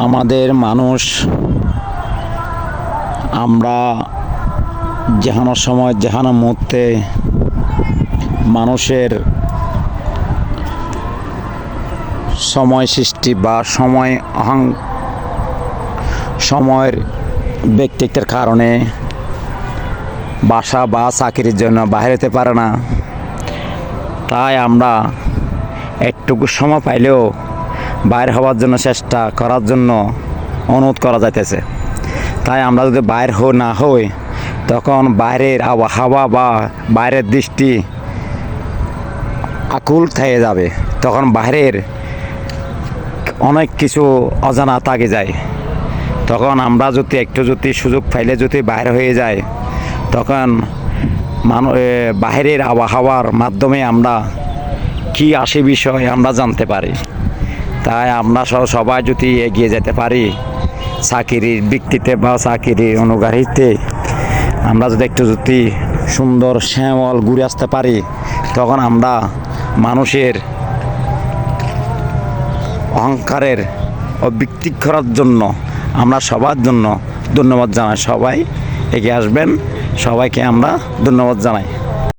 আমাদের মানুষ আমরা যেহানো সময় যেহানো মুহূর্তে মানুষের সময় সৃষ্টি বা সময়ের ব্যক্তিত্বের কারণে বাসা বা চাকরির জন্য বাইরে যেতে পারে না। তাই আমরা একটুকু সময় পাইলেও বাইরে হওয়ার জন্য চেষ্টা করার জন্য অনুরোধ করা যাইতেছে। তাই আমরা যদি বাইর না হই তখন বাইরের আবহাওয়া বা বাইরের দৃষ্টি আকুল থেকে যাবে। তখন বাইরের অনেক কিছু অজানা থাকে যায়। তখন আমরা যদি সুযোগ পাইলে যদি বাইরে হয়ে যায় তখন বাইরের আবহাওয়ার মাধ্যমে আমরা কি আসে বিষয় আমরা জানতে পারি। তাই আমরা সবাই যদি এগিয়ে যেতে পারি চাকরির ভিত্তিতে বা চাকরির অনুগামীতে, আমরা যদি সুন্দর শ্যামল ঘুরে আসতে পারি তখন আমরা মানুষের অহংকারের অবৃত্তি করার জন্য আমরা সবার জন্য ধন্যবাদ জানাই। সবাই এগিয়ে আসবেন, সবাইকে আমরা ধন্যবাদ জানাই।